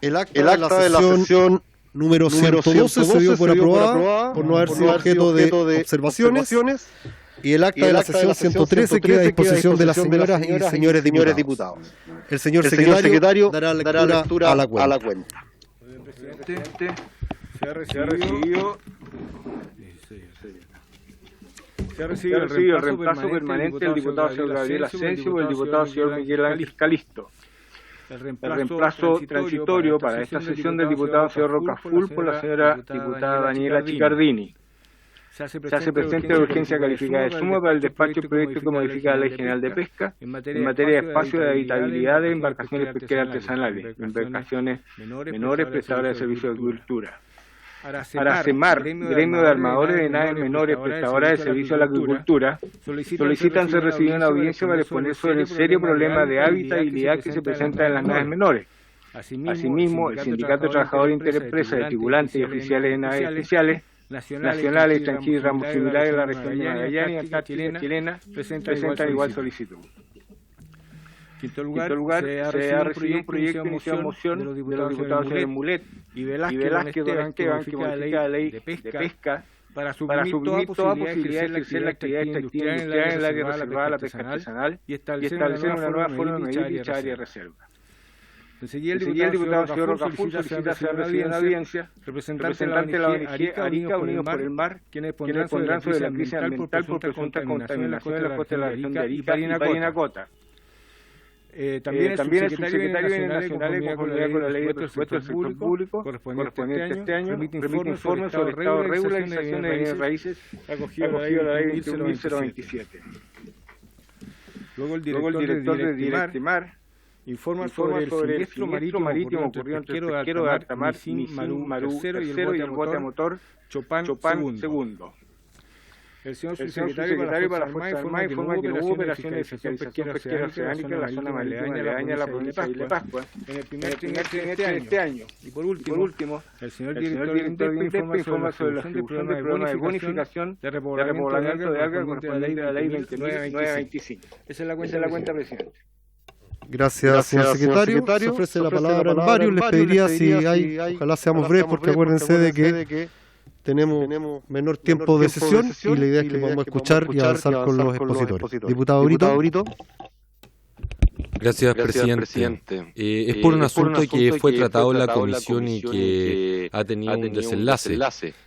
El acta de la sesión número 112 se dio por aprobada por no haber sido objeto de observaciones. Y el acta de la sesión 113 queda a disposición de las señoras y señores diputados. El señor secretario dará lectura a la cuenta. Presidente, se ha recibido el reemplazo permanente del diputado señor Gabriel Asensio por el diputado señor Miguel Ángel Calisto. El reemplazo transitorio para esta sesión del diputado señor Rocaful por la señora diputada Daniela Chicardini. Se hace presente la urgencia calificada de suma para el despacho del proyecto que modifica la Ley General de Pesca en materia de espacio de habitabilidad de embarcaciones pesqueras artesanales, embarcaciones menores prestadoras de servicios de agricultura. Aracemar, gremio de armadores de naves menores prestadoras de servicio a la agricultura, solicitan ser recibidos en audiencia para exponer sobre el serio problema de habitabilidad que se presenta en las naves menores. Asimismo, el Sindicato de Trabajadores Interempresa de Tripulantes y Oficiales de Naves Especiales nacionales, extranjeros y ramos similares de la región de Magallanes y Antártida chilena presentan igual solicitud. Quinto lugar, se ha recibido un proyecto de moción de los diputados señores Mulet y Velázquez que modifica la ley de pesca para suprimir toda posibilidad de ejercer la actividad extractiva industrial en el área reservada a la pesca artesanal y establecer una nueva forma de medir dicha área de reserva. Enseguida el diputado señor Rocaful solicita ser recibido en audiencia representante de la ONG Arica Unidos por el Mar, quienes pondrán sobre la crisis ambiental por presunta contaminación de la costa de la región de Arica y Parinacota. También el subsecretario nacional de conformidad con la ley de presupuesto del sector público correspondiente este año remite informes sobre estado de regularización de bienes raíces acogido a la ley 21.027. Luego el director de Directimar informa sobre el siniestro marítimo ocurrido entre el pesquero de alta mar Marú III y el bote a motor Chopin II. El señor subsecretario para la Fuerza Armada informa que no hubo operaciones de fiscalización pesquera oceánica en la zona marítima aledaña a la provincia de Isla Pascua en el primer trimestre de este año. Y por último, el señor director de INDEP informa sobre la ejecución del programa de bonificación de repoblamiento de algas correspondiente a la ley 29.925. Esa es la cuenta, presidente. Gracias, señor secretario. Se ofrece la palabra en varios. Les pediría si hay, ojalá seamos breves, porque acuérdense de que tenemos menor tiempo de sesión y la idea es que podamos escuchar y avanzar con los expositores. Diputado Brito. Gracias, presidente. Es por un asunto que fue tratado en la comisión y que ha tenido un desenlace.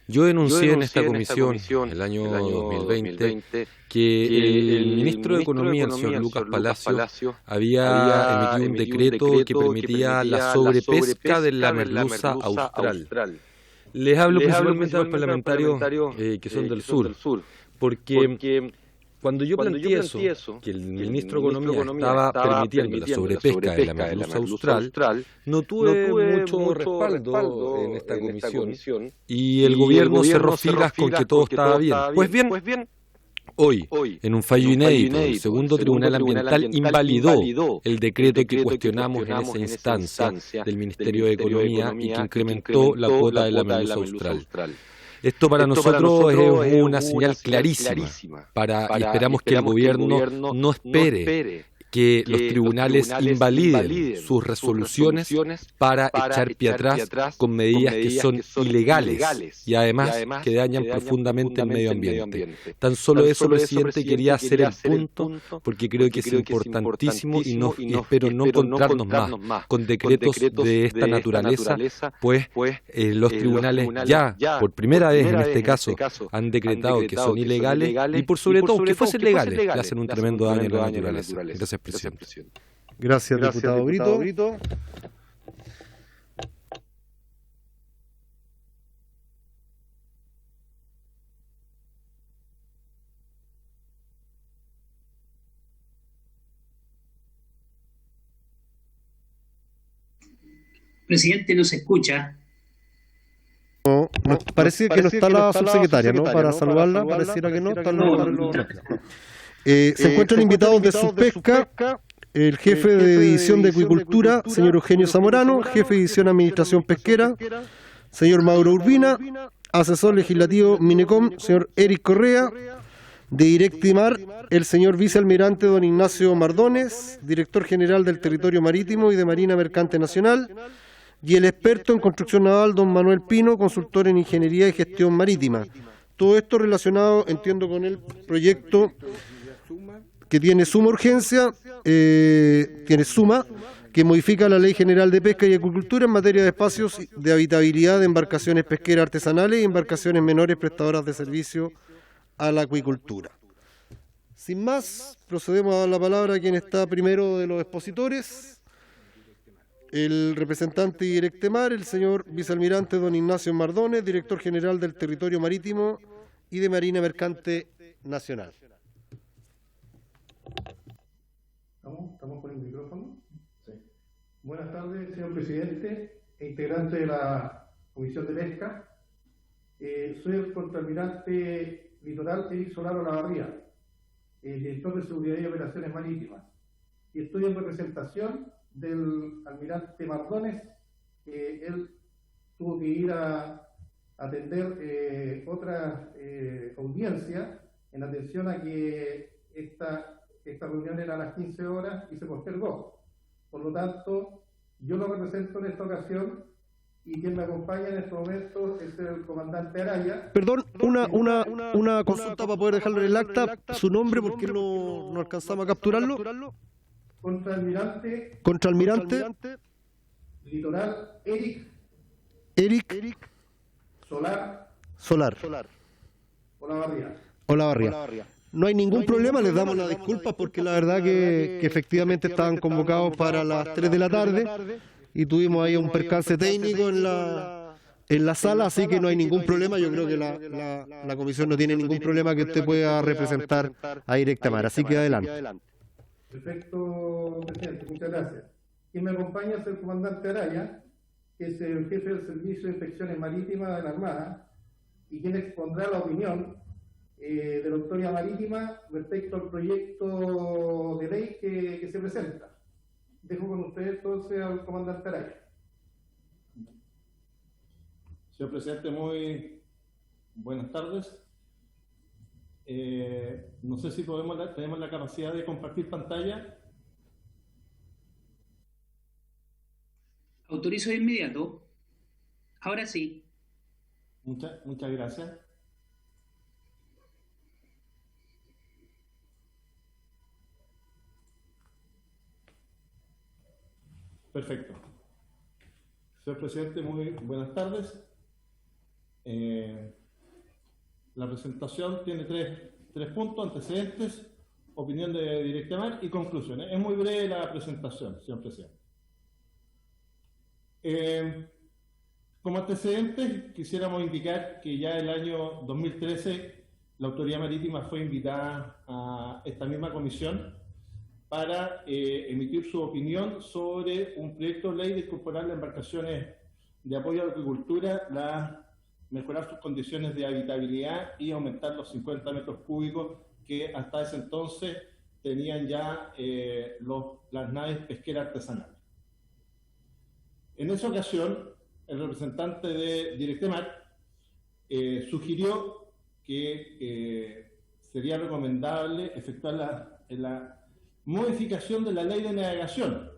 Yo denuncié en esta comisión, el año 2020, que el ministro de Economía, el señor Lucas Palacio, había emitido un decreto que permitía la sobrepesca de la merluza austral. Les hablo principalmente a los parlamentarios que son del sur, porque cuando yo planteé eso, que el ministro de Economía estaba permitiendo la sobrepesca de la merluza austral, no tuve mucho respaldo en esta comisión y el gobierno cerró filas con que todo estaba bien. Pues bien, hoy, en un fallo inédito, el segundo Tribunal Ambiental invalidó el decreto que cuestionamos en esa instancia del Ministerio de Economía y que incrementó la cuota de la merluza austral. Esto para nosotros es una señal clarísima y esperamos que el gobierno no espere que los tribunales invaliden sus resoluciones para echar pie atrás con medidas que son ilegales y además que dañan profundamente el medio ambiente. Tan solo eso, presidente, quería hacer el punto porque creo que es importantísimo y espero no encontrarnos más con decretos de esta naturaleza, pues los tribunales ya, por primera vez en este caso, han decretado que son ilegales y por sobre todo que fuesen legales, le hacen un tremendo daño a la naturaleza. Gracias, presidente. Gracias, diputado Brito. Presidente, no se escucha. No, parece que no está la subsecretaria, ¿no? Para saludarla, pareciera que no. Se encuentran invitados de Subpesca, el jefe de división de acuicultura, señor Eugenio Zamorano, jefe de división de administración pesquera, señor Mauro Urbina, asesor legislativo Minecom, señor Eric Correa, de Directimar, el señor vicealmirante don Ignacio Mardones, director general del Territorio Marítimo y de Marina Mercante Nacional, y el experto en construcción naval, don Manuel Pino, consultor en ingeniería y gestión marítima. Todo esto relacionado, entiendo, con el proyecto que tiene suma urgencia, que modifica la Ley General de Pesca y Acuicultura en materia de espacios de habitabilidad de embarcaciones pesqueras artesanales y embarcaciones menores prestadoras de servicio a la acuicultura. Sin más, procedemos a dar la palabra a quien está primero de los expositores, el representante de Directemar, el señor vicealmirante don Ignacio Mardones, director general del Territorio Marítimo y de Marina Mercante Nacional. ¿Estamos con el micrófono? Sí. Buenas tardes, señor presidente e integrante de la Comisión de Pesca. Soy el contraalmirante litoral Eric Solano Olavarría, director de Seguridad y Operaciones Marítimas, y estoy en representación del almirante Mardones. Él tuvo que ir a atender otra audiencia en atención a que esta reunión era a las 15 horas y se postergó. Por lo tanto, yo lo represento en esta ocasión y quien me acompaña en estos momentos es el comandante Araya. Perdón, una consulta para poder dejarlo en el acta. Su nombre, porque no alcanzamos a capturarlo. Contraalmirante Litoral Eric Solar Olavarría. No hay ningún problema, les damos las disculpas porque la verdad que efectivamente estaban convocados para las 3 de la tarde y tuvimos ahí un percance técnico en la sala, así que no hay ningún problema. Yo creo que la comisión no tiene ningún problema que usted pueda representar a Directemar, así que adelante. Perfecto, presidente, muchas gracias. Quien me acompaña es el comandante Araya, que es el jefe del Servicio de Inspecciones Marítimas de la Armada y quien expondrá la opinión de la Autoridad Marítima respecto al proyecto de ley que se presenta. Dejo con ustedes entonces al comandante Araya. Señor presidente, muy buenas tardes. No sé si tenemos la capacidad de compartir pantalla. Autorizo de inmediato. Ahora sí. Muchas gracias. Perfecto. Señor presidente, muy buenas tardes. La presentación tiene tres puntos: antecedentes, opinión de Directemar y conclusiones. Es muy breve la presentación, señor presidente. Como antecedentes, quisiéramos indicar que ya el año 2013 la Autoridad Marítima fue invitada a esta misma comisión para emitir su opinión sobre un proyecto de ley de incorporar las embarcaciones de apoyo a la acuicultura, mejorar sus condiciones de habitabilidad y aumentar los 50 metros cúbicos que hasta ese entonces tenían ya las naves pesqueras artesanales. En esa ocasión, el representante de Directemar sugirió que sería recomendable efectuar la modificación de la ley de navegación,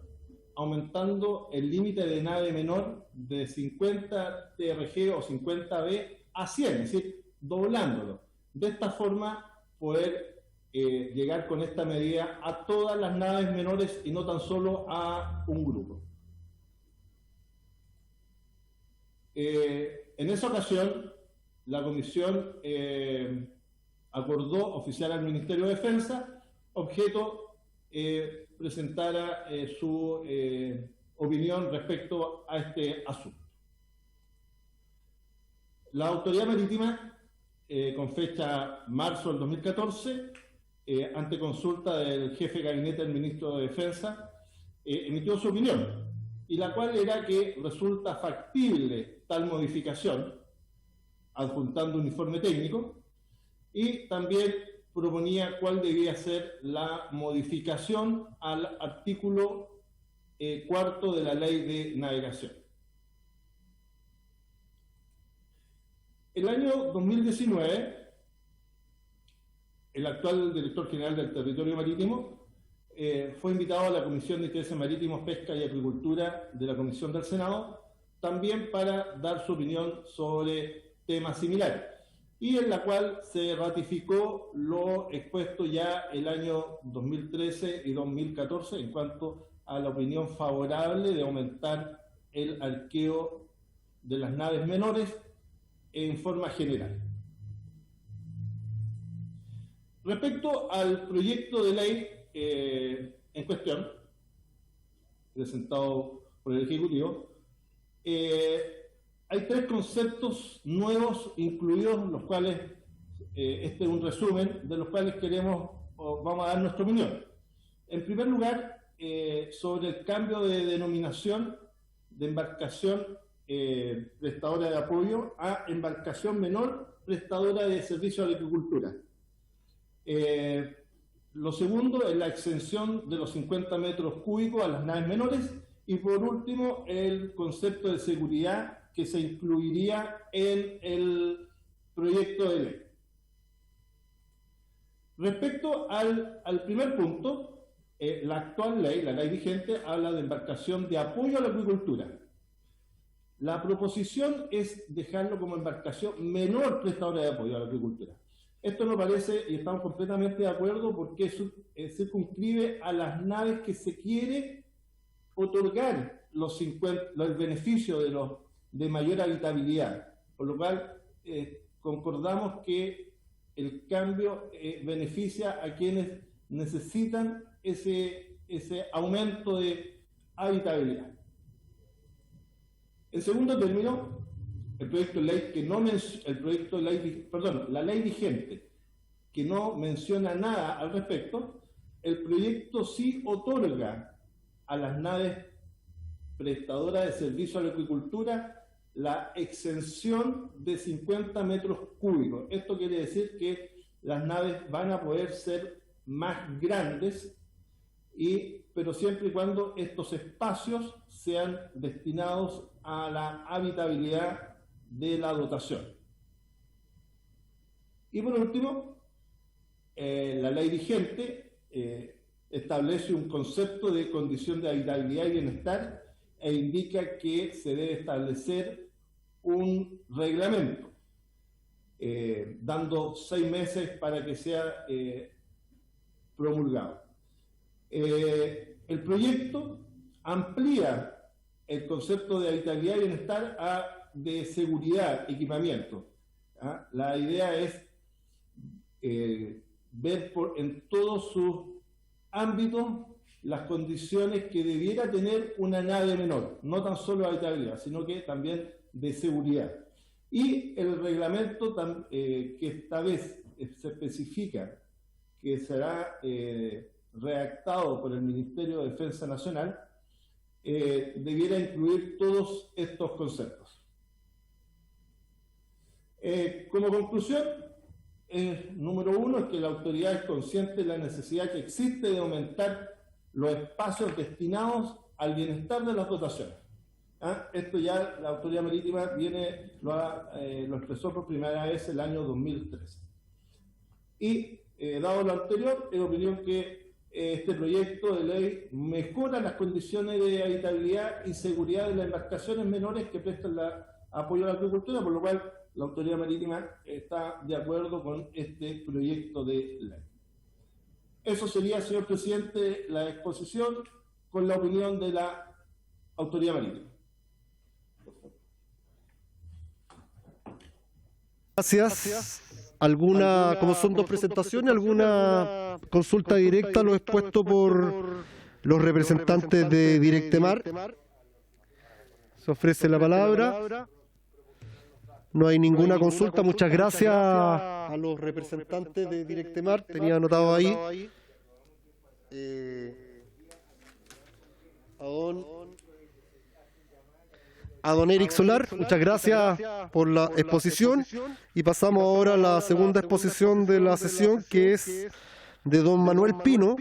aumentando el límite de nave menor de 50 TRG o 50B a 100, es decir, doblándolo. De esta forma, poder llegar con esta medida a todas las naves menores y no tan solo a un grupo. En esa ocasión, la comisión acordó oficiar al Ministerio de Defensa, objeto presentara su opinión respecto a este asunto. La Autoridad Marítima, con fecha marzo del 2014, ante consulta del jefe de gabinete del ministro de Defensa, emitió su opinión, y la cual era que resulta factible tal modificación, adjuntando un informe técnico, y también proponía cuál debía ser la modificación al artículo 4 de la Ley de Navegación. El año 2019, el actual director general del Territorio Marítimo fue invitado a la Comisión de Intereses Marítimos, Pesca y Acuicultura de la Comisión del Senado también para dar su opinión sobre temas similares, y en la cual se ratificó lo expuesto ya el año 2013 y 2014 en cuanto a la opinión favorable de aumentar el arqueo de las naves menores en forma general. Respecto al proyecto de ley en cuestión, presentado por el Ejecutivo, hay 3 conceptos nuevos incluidos, los cuales, este es un resumen, de los cuales vamos a dar nuestra opinión. En primer lugar, sobre el cambio de denominación de embarcación prestadora de apoyo a embarcación menor prestadora de servicio a la agricultura. Lo segundo es la exención de los 50 metros cúbicos a las naves menores, y por último el concepto de seguridad que se incluiría en el proyecto de ley. Respecto al primer punto, la actual ley, la ley vigente, habla de embarcación de apoyo a la acuicultura. La proposición es dejarlo como embarcación menor prestadora de apoyo a la agricultura. Esto nos parece, y estamos completamente de acuerdo, porque circunscribe a las naves que se quiere otorgar el beneficio de mayor habitabilidad. Por lo cual, concordamos que el cambio beneficia a quienes necesitan ese aumento de habitabilidad. En segundo término, la ley vigente, que no menciona nada al respecto, el proyecto sí otorga a las naves prestadoras de servicio a la acuicultura la exención de 50 metros cúbicos. Esto quiere decir que las naves van a poder ser más grandes, pero siempre y cuando estos espacios sean destinados a la habitabilidad de la dotación. Y por último, la ley vigente establece un concepto de condición de habitabilidad y bienestar e indica que se debe establecer un reglamento, dando 6 meses para que sea promulgado. El proyecto amplía el concepto de habitabilidad y bienestar de seguridad, equipamiento. La idea es ver en todos sus ámbitos las condiciones que debiera tener una nave menor, no tan solo de habitabilidad, sino que también de seguridad. Y el reglamento que esta vez se especifica que será redactado por el Ministerio de Defensa Nacional, debiera incluir todos estos conceptos. Como conclusión, número 1 es que la autoridad es consciente de la necesidad que existe de aumentar los espacios destinados al bienestar de las dotaciones. Esto ya la Autoridad Marítima lo expresó por primera vez el año 2013. Y dado lo anterior, es opinión que este proyecto de ley mejora las condiciones de habitabilidad y seguridad de las embarcaciones menores que prestan apoyo a la agricultura, por lo cual la Autoridad Marítima está de acuerdo con este proyecto de ley. Eso sería, señor presidente, la exposición con la opinión de la Autoridad Marítima. Gracias. Como son 2 presentaciones, alguna consulta directa a lo expuesto por los representantes de Directemar? Se ofrece la palabra. No hay ninguna consulta. Muchas gracias a los representantes de Directemar. Tenía anotado ahí. A don Eric Solar, muchas gracias por la exposición. Y pasamos ahora a la segunda exposición de la sesión, que es de don Manuel Pino,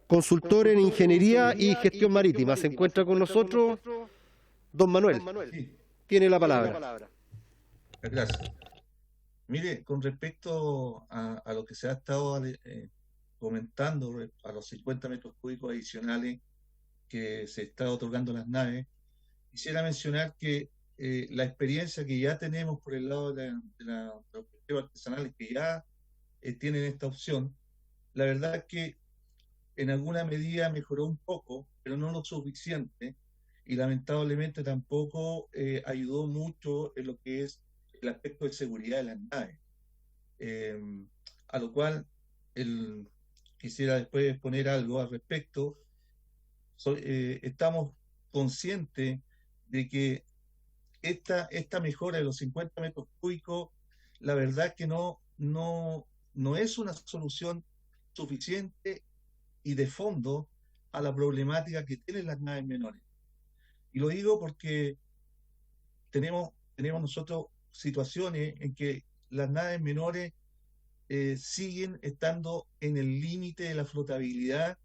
consultor en Ingeniería y Gestión Marítima. Se encuentra con nosotros don Manuel. Tiene la palabra. Gracias. Mire, con respecto a lo que se ha estado comentando, a los 50 metros cúbicos adicionales que se está otorgando a las naves, quisiera mencionar que la experiencia que ya tenemos por el lado de los pesqueros artesanales que ya tienen esta opción, la verdad es que en alguna medida mejoró un poco, pero no lo suficiente, y lamentablemente tampoco ayudó mucho en lo que es el aspecto de seguridad de las naves. A lo cual quisiera después exponer algo al respecto. Estamos conscientes de que esta mejora de los 50 metros cúbicos, la verdad que no es una solución suficiente y de fondo a la problemática que tienen las naves menores. Y lo digo porque tenemos nosotros situaciones en que las naves menores siguen estando en el límite de la flotabilidad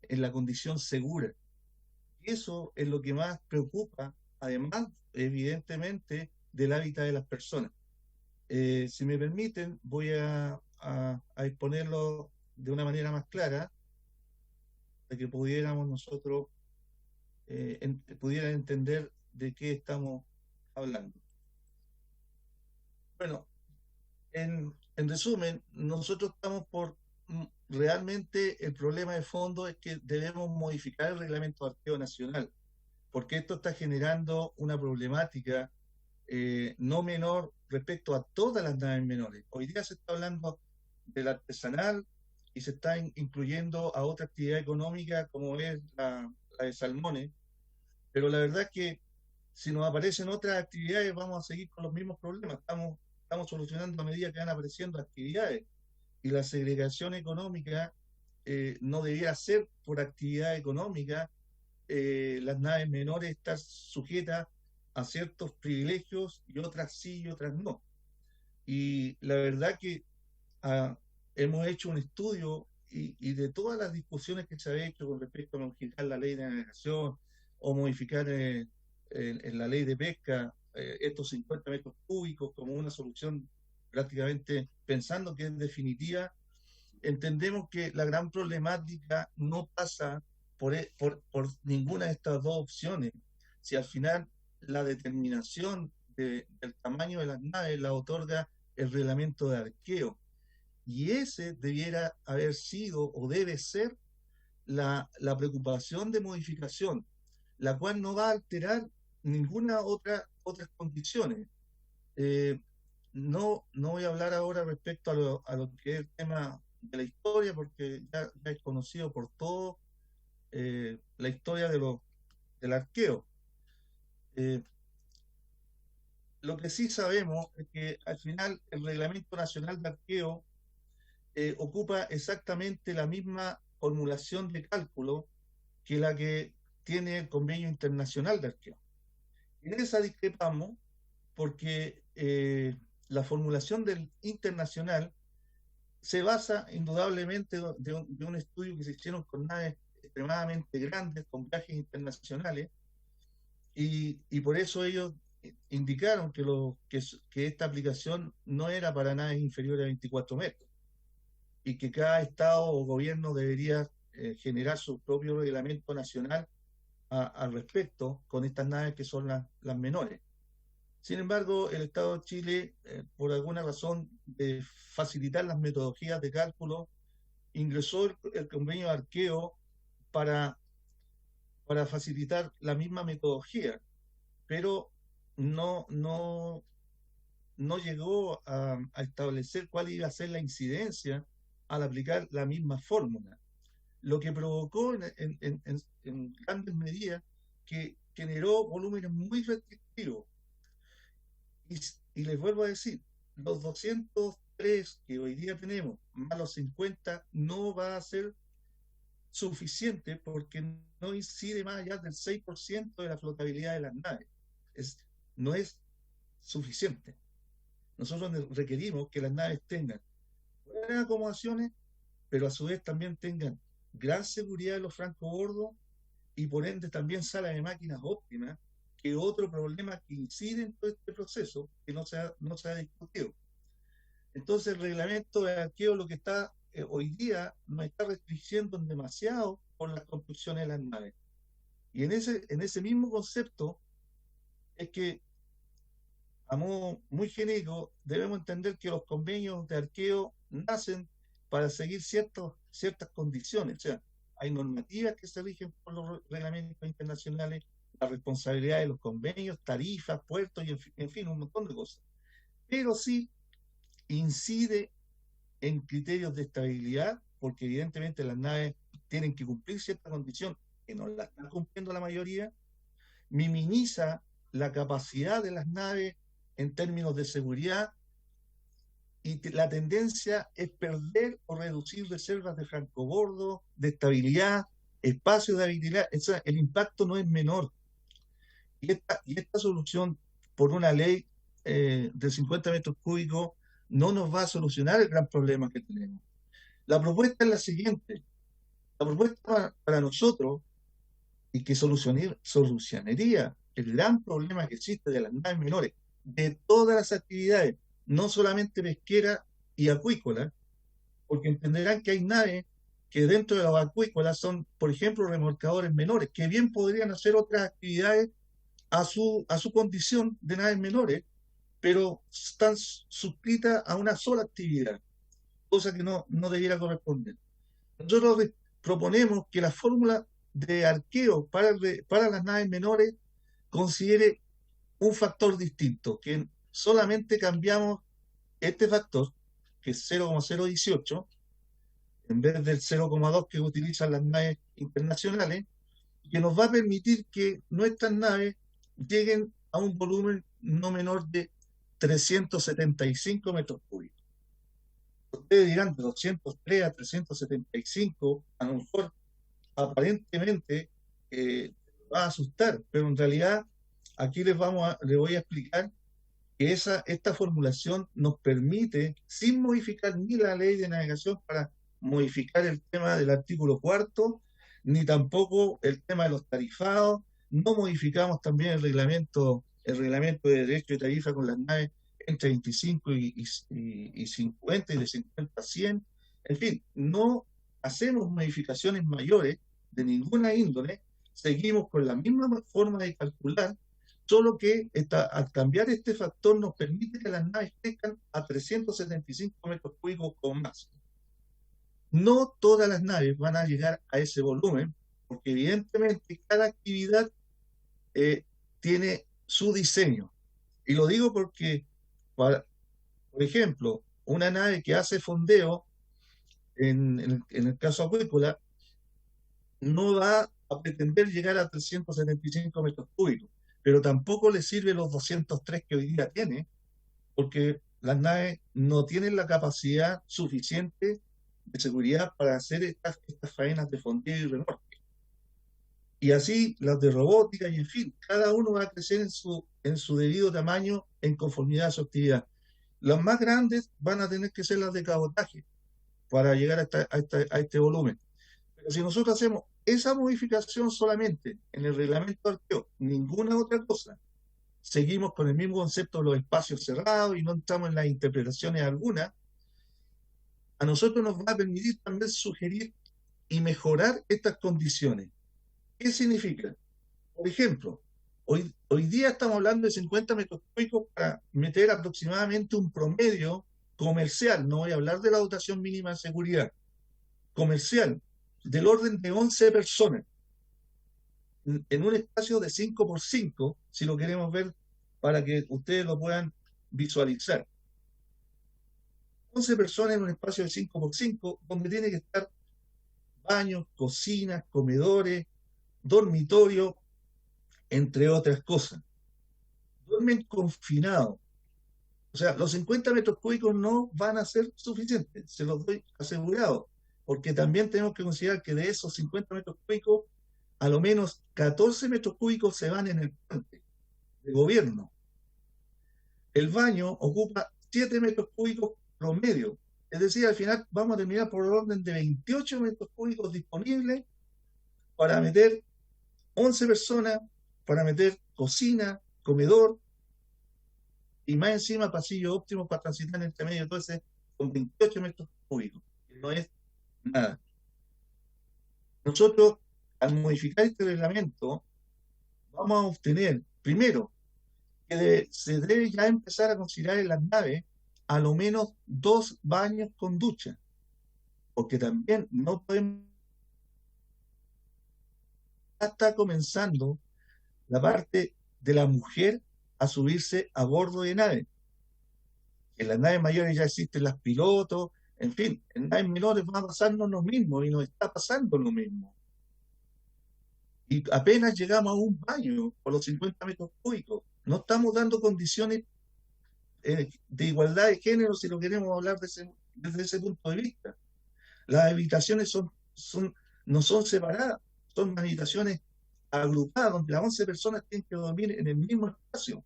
en la condición segura. Y eso es lo que más preocupa, además, evidentemente, del hábitat de las personas. Si me permiten, voy a exponerlo de una manera más clara, de que pudiéramos nosotros pudieran entender de qué estamos hablando. Bueno, en resumen, nosotros estamos realmente el problema de fondo es que debemos modificar el reglamento de arqueo nacional, porque esto está generando una problemática no menor respecto a todas las naves menores. Hoy día se está hablando del artesanal y se está incluyendo a otra actividad económica como es la de salmones, pero la verdad es que si nos aparecen otras actividades vamos a seguir con los mismos problemas. Estamos solucionando a medida que van apareciendo actividades, y la segregación económica no debiera ser por actividad económica. Las naves menores están sujetas a ciertos privilegios y otras sí y otras no. Y la verdad que hemos hecho un estudio y de todas las discusiones que se ha hecho con respecto a modificar la ley de navegación o modificar en la ley de pesca estos 50 metros cúbicos como una solución prácticamente pensando que es definitiva, entendemos que la gran problemática no pasa por ninguna de estas dos opciones. Si al final la determinación del tamaño de las naves la otorga el reglamento de arqueo, y ese debiera haber sido o debe ser la preocupación de modificación, la cual no va a alterar ninguna otras condiciones. No voy a hablar ahora respecto a lo que es el tema de la historia, porque ya es conocido por todo la historia del arqueo. Lo que sí sabemos es que al final el Reglamento Nacional de Arqueo ocupa exactamente la misma formulación de cálculo que la que tiene el Convenio Internacional de Arqueo. En esa discrepamos porque la formulación del internacional se basa indudablemente de un estudio que se hicieron con naves extremadamente grandes, con viajes internacionales, y por eso ellos indicaron que esta aplicación no era para naves inferiores a 24 metros, y que cada estado o gobierno debería generar su propio reglamento nacional al respecto con estas naves que son las menores. Sin embargo, el Estado de Chile, por alguna razón de facilitar las metodologías de cálculo, ingresó el convenio de arqueo para facilitar la misma metodología, pero no llegó a establecer cuál iba a ser la incidencia al aplicar la misma fórmula, lo que provocó en grandes medidas que generó volúmenes muy restrictivos. Y les vuelvo a decir, los 203 que hoy día tenemos, más los 50, no va a ser suficiente porque no incide más allá del 6% de la flotabilidad de las naves. No es suficiente. Nosotros requerimos que las naves tengan buenas acomodaciones, pero a su vez también tengan gran seguridad de los francobordos y por ende también sala de máquinas óptimas, que otro problema que incide en todo este proceso que no se ha discutido. Entonces el reglamento de arqueo lo que está hoy día nos está restringiendo demasiado por las construcciones de las naves. Y en ese mismo concepto es que a modo muy genérico, debemos entender que los convenios de arqueo nacen para seguir ciertas condiciones. O sea, hay normativas que se rigen por los reglamentos internacionales, la responsabilidad de los convenios, tarifas, puertos y en fin, un montón de cosas. Pero sí incide en criterios de estabilidad, porque evidentemente las naves tienen que cumplir cierta condición que no la están cumpliendo la mayoría, minimiza la capacidad de las naves en términos de seguridad, y la tendencia es perder o reducir reservas de francobordo, de estabilidad, espacio de habilidad. El impacto no es menor. Y esta solución por una ley de 50 metros cúbicos no nos va a solucionar el gran problema que tenemos. La propuesta es la siguiente. La propuesta para nosotros, y que solucionaría el gran problema que existe de las naves menores, de todas las actividades, no solamente pesquera y acuícola, porque entenderán que hay naves que dentro de los acuícolas son, por ejemplo, remolcadores menores, que bien podrían hacer otras actividades a su condición de naves menores, pero están suscritas a una sola actividad, cosa que no debiera corresponder. Nosotros proponemos que la fórmula de arqueo para las naves menores considere un factor distinto, que solamente cambiamos este factor, que es 0,018, en vez del 0,2 que utilizan las naves internacionales, que nos va a permitir que nuestras naves lleguen a un volumen no menor de 375 metros cúbicos. Ustedes dirán de 203 a 375, a lo mejor aparentemente va a asustar, pero en realidad aquí les voy a explicar que esta formulación nos permite, sin modificar ni la ley de navegación para modificar el tema del artículo 4, ni tampoco el tema de los tarifados, no modificamos también el reglamento de derecho de tarifa con las naves entre 25 y 50 y de 50 a 100. En fin, no hacemos modificaciones mayores de ninguna índole, seguimos con la misma forma de calcular, solo que al cambiar este factor nos permite que las naves crezcan a 375 metros cúbicos o más. No todas las naves van a llegar a ese volumen, porque evidentemente cada actividad tiene su diseño. Y lo digo porque, por ejemplo, una nave que hace fondeo, en el caso acuícola, no va a pretender llegar a 375 metros cúbicos, pero tampoco le sirve los 203 que hoy día tiene, porque las naves no tienen la capacidad suficiente de seguridad para hacer estas faenas de fondeo y remolque. Y así las de robótica, y en fin, cada uno va a crecer en su debido tamaño en conformidad a su actividad. Las más grandes van a tener que ser las de cabotaje para llegar a este volumen. Pero si nosotros hacemos esa modificación solamente en el reglamento de arqueo, ninguna otra cosa, seguimos con el mismo concepto de los espacios cerrados y no entramos en las interpretaciones algunas, a nosotros nos va a permitir también sugerir y mejorar estas condiciones. ¿Qué significa? Por ejemplo, hoy día estamos hablando de 50 metros cúbicos para meter aproximadamente un promedio comercial, no voy a hablar de la dotación mínima de seguridad, comercial, del orden de 11 personas, en un espacio de 5x5, si lo queremos ver para que ustedes lo puedan visualizar. 11 personas en un espacio de 5x5, donde tiene que estar baños, cocinas, comedores, dormitorio, entre otras cosas. Duermen confinados. O sea, los 50 metros cúbicos no van a ser suficientes, se los doy asegurado, porque también tenemos que considerar que de esos 50 metros cúbicos, a lo menos 14 metros cúbicos se van en el puente de gobierno. El baño ocupa 7 metros cúbicos promedio, es decir, al final vamos a terminar por el orden de 28 metros cúbicos disponibles para meter 11 personas, para meter cocina, comedor, y más encima pasillo óptimo para transitar entre medio, entonces con 28 metros cúbicos, que no es nada. Nosotros, al modificar este reglamento, vamos a obtener, primero, que se debe ya empezar a considerar en las naves a lo menos 2 baños con ducha, porque también no podemos. Ya está comenzando la parte de la mujer a subirse a bordo de nave. En las naves mayores ya existen las pilotos, en fin, en naves menores va a pasarnos lo mismo y nos está pasando lo mismo. Y apenas llegamos a un baño por los 50 metros cúbicos. No estamos dando condiciones de igualdad de género si lo queremos hablar desde ese punto de vista. Las habitaciones no son separadas, son habitaciones agrupadas, donde las 11 personas tienen que dormir en el mismo espacio.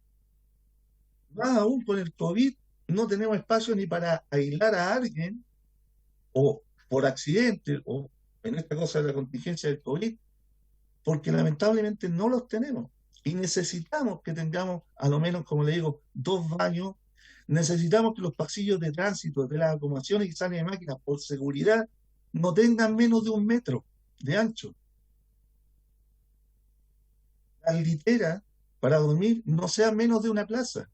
Más aún con el COVID, no tenemos espacio ni para aislar a alguien, o por accidente, o en esta cosa de la contingencia del COVID, porque lamentablemente no los tenemos. Y necesitamos que tengamos, a lo menos, como le digo, 2 baños. Necesitamos que los pasillos de tránsito de las acomodaciones y salen de máquinas, por seguridad, no tengan menos de 1 metro de ancho. Las literas para dormir no sean menos de una plaza,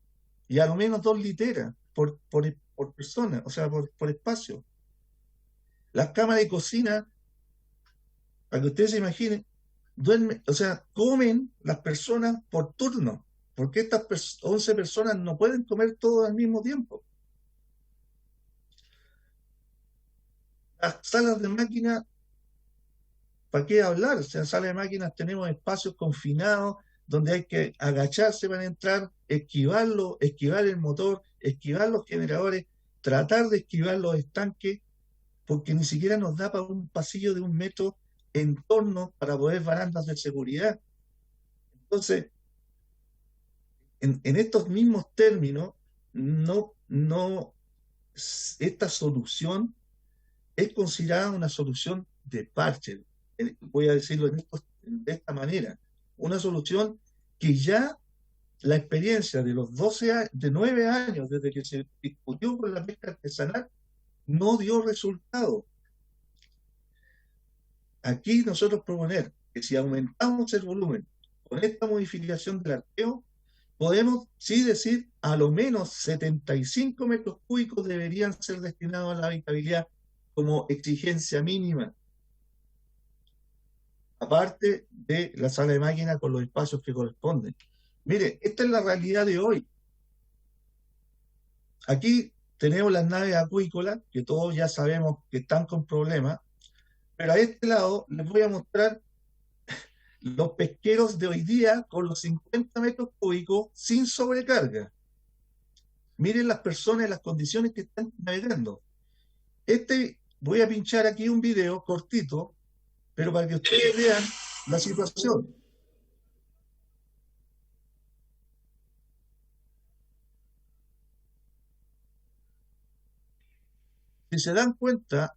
y a lo menos 2 literas por persona, o sea, por espacio. Las camas de cocina, para que ustedes se imaginen, comen las personas por turno, porque estas 11 personas no pueden comer todos al mismo tiempo. Las salas de máquinas, ¿para qué hablar? O sea, en salas de máquinas tenemos espacios confinados donde hay que agacharse para entrar, esquivar el motor, esquivar los generadores, tratar de esquivar los estanques, porque ni siquiera nos da para un pasillo de 1 metro en torno para poder barandas de seguridad. Entonces, en estos mismos términos, esta solución es considerada una solución de parche. Voy a decirlo de esta manera. Una solución que ya la experiencia de de 9 años desde que se discutió con la pesca artesanal no dio resultado. Aquí nosotros proponer que si aumentamos el volumen con esta modificación del arqueo, podemos sí decir a lo menos 75 metros cúbicos deberían ser destinados a la habitabilidad como exigencia mínima, aparte de la sala de máquina con los espacios que corresponden. Mire, esta es la realidad de hoy. Aquí tenemos las naves acuícolas, que todos ya sabemos que están con problemas, pero a este lado les voy a mostrar los pesqueros de hoy día con los 50 metros cúbicos sin sobrecarga. Miren las personas, las condiciones que están navegando. Voy a pinchar aquí un video cortito, pero para que ustedes vean la situación. Si se dan cuenta,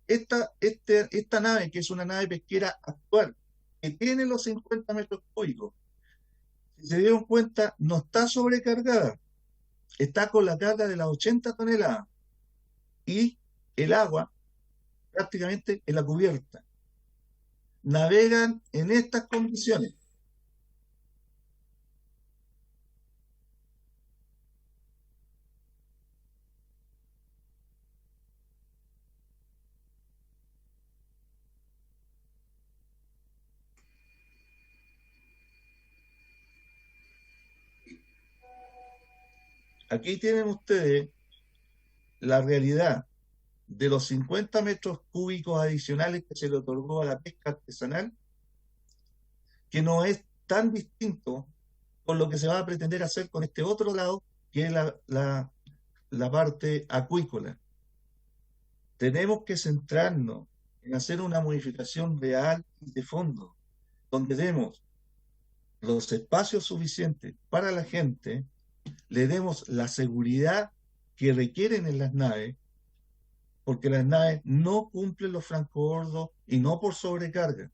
esta nave, que es una nave pesquera actual, que tiene los 50 metros cúbicos, si se dieron cuenta, no está sobrecargada, está con la carga de las 80 toneladas y el agua prácticamente en la cubierta. Navegan en estas condiciones. Aquí tienen ustedes la realidad de los 50 metros cúbicos adicionales que se le otorgó a la pesca artesanal, que no es tan distinto con lo que se va a pretender hacer con este otro lado, que es la parte acuícola. Tenemos que centrarnos en hacer una modificación real y de fondo, donde demos los espacios suficientes para la gente, le demos la seguridad que requieren en las naves, porque las naves no cumplen los francobordos y no por sobrecarga,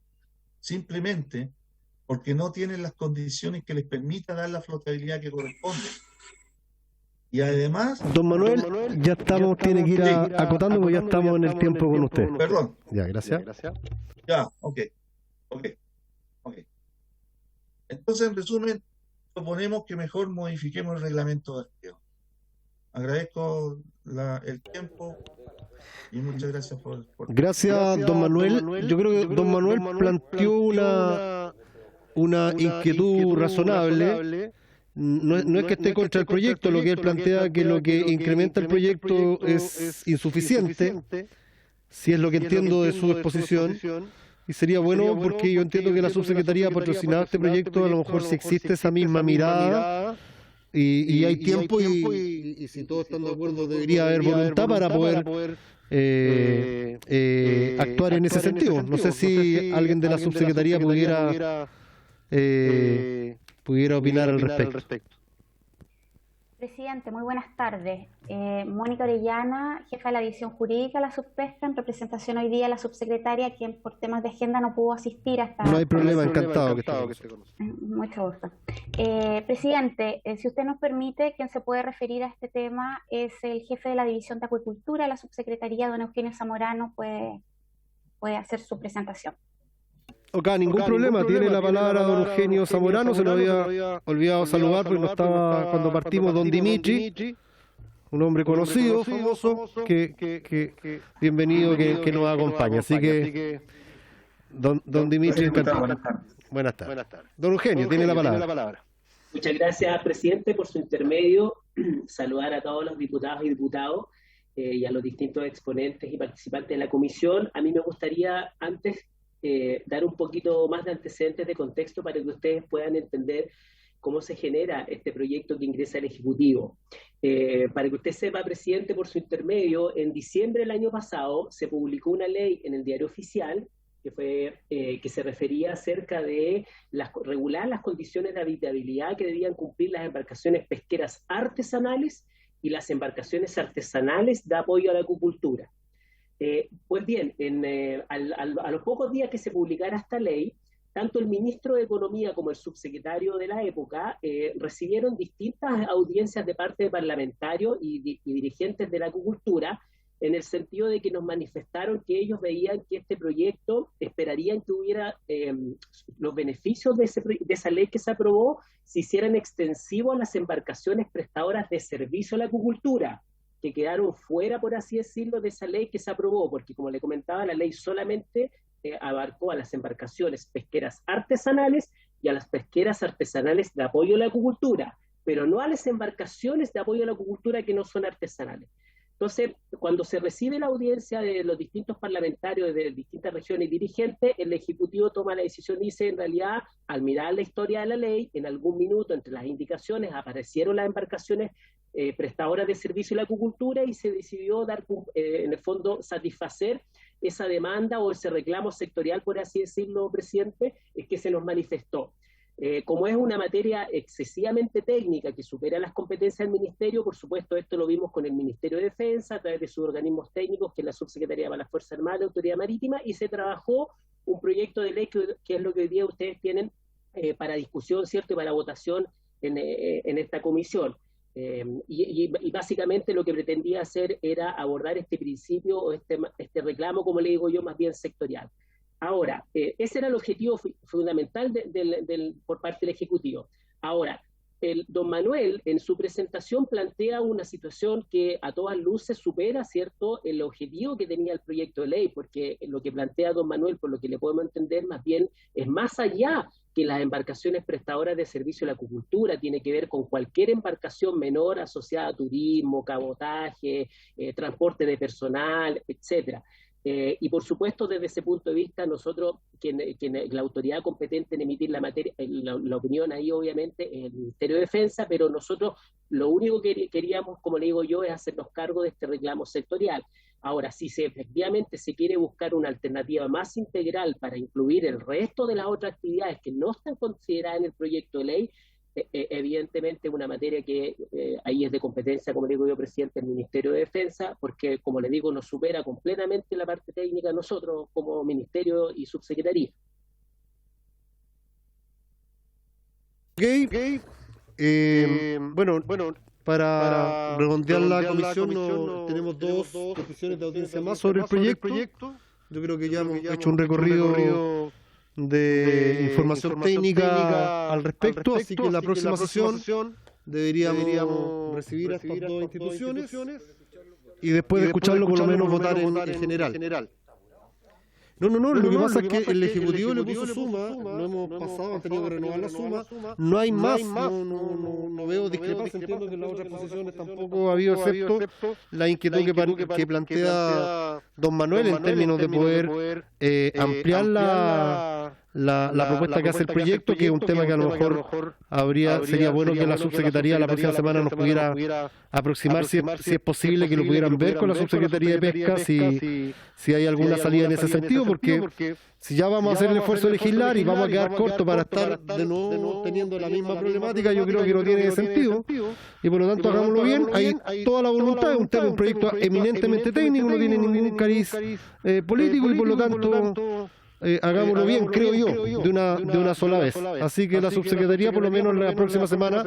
simplemente porque no tienen las condiciones que les permita dar la flotabilidad que corresponde. Y además... Don Manuel, ya tiene que ir acotando porque ya estamos en el tiempo con usted. Perdón. Ya, gracias. Ya, ok. Entonces, en resumen, proponemos que mejor modifiquemos el reglamento de arqueo. Agradezco el tiempo y muchas gracias por... Gracias, don Manuel. Yo creo que don Manuel planteó una inquietud razonable. No es que esté contra el proyecto, lo que él plantea que lo que incrementa el proyecto es insuficiente, si es lo que entiendo de su exposición. Y sería bueno porque yo entiendo que la subsecretaría ha patrocinado este proyecto, a lo mejor si existe esa misma mirada y hay tiempo y si todos están de acuerdo debería haber voluntad para poder actuar en ese sentido. No sé si alguien de la subsecretaría pudiera opinar al respecto. Presidente, muy buenas tardes. Mónica Orellana, jefa de la División Jurídica de la Subpesca, en representación hoy día de la subsecretaria, quien por temas de agenda no pudo asistir hasta... No hay problema, encantado que esté con nosotros. Mucho gusto. Presidente, si usted nos permite, quien se puede referir a este tema es el jefe de la División de Acuicultura de la subsecretaría, don Eugenio Zamorano, puede hacer su presentación. Ok, ningún problema. Tiene la palabra don Eugenio Zamorano. Se lo había olvidado saludar porque no estaba cuando partimos don Dimitri, un hombre conocido, famoso, que bienvenido, que nos acompaña. Así que, don Dimitri, encantado. Buenas tardes. Don Eugenio, tiene la palabra. Muchas gracias, presidente, por su intermedio. Saludar a todos los diputados y diputados y a los distintos exponentes y participantes de la comisión. A mí me gustaría, antes, dar un poquito más de antecedentes de contexto para que ustedes puedan entender cómo se genera este proyecto que ingresa al Ejecutivo. Para que usted sepa, presidente, por su intermedio, en diciembre del año pasado se publicó una ley en el Diario Oficial que se refería acerca de regular las condiciones de habitabilidad que debían cumplir las embarcaciones pesqueras artesanales y las embarcaciones artesanales de apoyo a la acuicultura. Pues bien, a los pocos días que se publicara esta ley, tanto el ministro de Economía como el subsecretario de la época recibieron distintas audiencias de parte de parlamentarios y dirigentes de la acuicultura, en el sentido de que nos manifestaron que ellos veían que este proyecto esperarían que hubiera los beneficios de esa ley que se aprobó se hicieran extensivos a las embarcaciones prestadoras de servicio a la acuicultura, que quedaron fuera, por así decirlo, de esa ley que se aprobó, porque como le comentaba, la ley solamente abarcó a las embarcaciones pesqueras artesanales y a las pesqueras artesanales de apoyo a la acuicultura, pero no a las embarcaciones de apoyo a la acuicultura que no son artesanales. Entonces, cuando se recibe la audiencia de los distintos parlamentarios de distintas regiones y dirigentes, el Ejecutivo toma la decisión, dice, en realidad, al mirar la historia de la ley, en algún minuto entre las indicaciones aparecieron las embarcaciones prestadoras de servicio a la acuicultura y se decidió dar, en el fondo, satisfacer esa demanda o ese reclamo sectorial, por así decirlo, presidente, es que se nos manifestó. Como es una materia excesivamente técnica que supera las competencias del Ministerio, por supuesto esto lo vimos con el Ministerio de Defensa a través de sus organismos técnicos, que es la Subsecretaría para las Fuerzas Armadas y la Autoridad Marítima, y se trabajó un proyecto de ley que es lo que hoy día ustedes tienen para discusión, ¿cierto?, y para votación en esta comisión. Y básicamente lo que pretendía hacer era abordar este principio o este reclamo, como le digo yo, más bien sectorial. Ahora, ese era el objetivo fundamental por parte del Ejecutivo. Ahora, don Manuel en su presentación plantea una situación que a todas luces supera, ¿cierto?, el objetivo que tenía el proyecto de ley, porque lo que plantea don Manuel, por lo que le podemos entender, más bien es más allá que las embarcaciones prestadoras de servicio a la acuicultura, tiene que ver con cualquier embarcación menor asociada a turismo, cabotaje, transporte de personal, etcétera. Y por supuesto, desde ese punto de vista, nosotros, la autoridad competente en emitir la opinión ahí, obviamente, es el Ministerio de Defensa, pero nosotros lo único que queríamos, como le digo yo, es hacernos cargo de este reclamo sectorial. Ahora, si efectivamente se quiere buscar una alternativa más integral para incluir el resto de las otras actividades que no están consideradas en el proyecto de ley, evidentemente una materia que ahí es de competencia, como le digo yo, presidente, del Ministerio de Defensa, porque, como le digo, nos supera completamente la parte técnica nosotros como Ministerio y Subsecretaría. Bueno, para redondear la comisión, tenemos dos peticiones de audiencia más sobre el proyecto. Yo creo que ya hemos hecho un recorrido de información técnica al respecto, así que en la próxima sesión deberíamos recibir a estas dos instituciones y después de escucharlo por lo menos votar en general. No, lo que pasa es que el Ejecutivo le puso suma, no hemos pasado, han tenido que renovar la suma, no hay más, no veo discrepancia, entiendo que en las otras posiciones tampoco ha habido, excepto la inquietud que plantea don Manuel en términos de poder ampliar la propuesta que hace el proyecto, que es un tema que a lo mejor sería bueno que la subsecretaría la próxima semana nos pudiera aproximar, si es posible que lo pudieran ver con la subsecretaría de Pesca, si hay alguna salida en ese sentido, porque si ya vamos a hacer el esfuerzo de legislar y vamos a quedar cortos para estar de nuevo teniendo la misma problemática, yo creo que no tiene sentido, y por lo tanto hagámoslo bien. Hay toda la voluntad, es un proyecto eminentemente técnico, no tiene ningún cariz político, y por lo tanto hagámoslo bien, creo yo, de una sola vez. Así que la subsecretaría, por lo menos la próxima semana,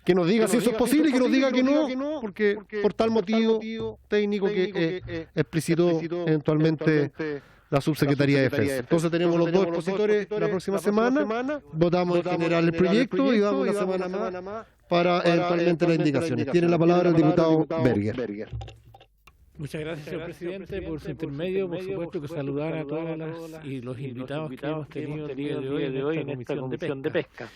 que nos diga si eso es posible y que nos diga que no, porque por tal motivo técnico que explicitó eventualmente la subsecretaría de Defensa. Entonces tenemos los dos expositores la próxima semana, votamos en general el proyecto y damos una semana más para eventualmente las indicaciones. Tiene la palabra el diputado Berger. Muchas gracias, señor presidente, por su intermedio. Por supuesto que saludar a todas los invitados que hemos tenido el día de hoy en esta comisión de pesca.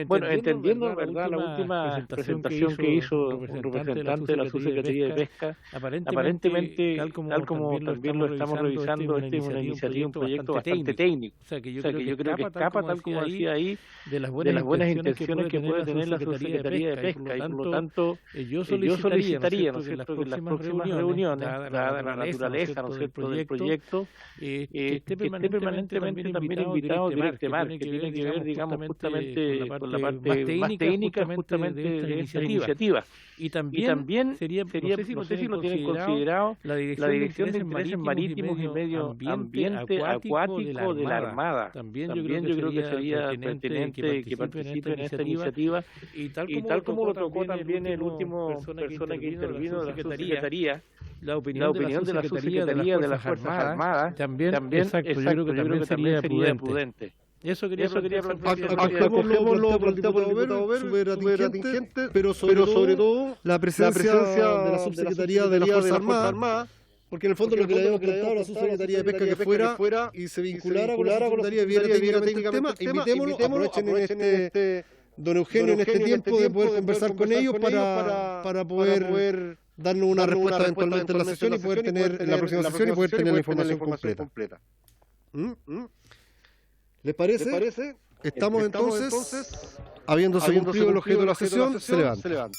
Bueno, entendiendo la última presentación que hizo un representante de la subsecretaría de Pesca, aparentemente, tal como también lo estamos revisando, esta es una iniciativa, un proyecto bastante técnico. O sea, que yo creo que escapa, tal como decía ahí, de las buenas intenciones que puede tener la subsecretaría de Pesca, y por lo tanto yo solicitaría, ¿no es cierto?, que en las próximas reuniones, dada la naturaleza, ¿no es cierto?, del proyecto, que esté permanentemente también invitado Directemar, que tiene que ver, digamos, justamente con la parte más técnica justamente de esta iniciativa. Y también sería, no sé si lo tienen considerado, la Dirección de Intereses Marítimos y Medio Ambiente Acuático de la Armada. También yo creo que sería pertinente que participe en esta iniciativa, y tal como lo tocó también el último persona que intervino de la subsecretaría, la opinión de la subsecretaría de las Fuerzas Armadas, también exacto, yo creo que también sería prudente. Eso quería plantear. Acabémoslo por el diputado Ver, súper atingente, pero sobre todo la presencia de la subsecretaría de las Fuerzas Armadas, porque en el fondo lo que le habíamos planteado a la subsecretaría de Pesca que fuera y se vinculara con la subsecretaría, viera técnicamente el tema, invitémoslo, aprovechen en don Eugenio, en este tiempo de poder conversar con ellos para poder darnos una respuesta eventualmente en la sesión y poder tener en la próxima sesión y poder tener la información completa. ¿Les parece? Estamos entonces, habiéndose cumplido el objeto de la sesión, se levanta.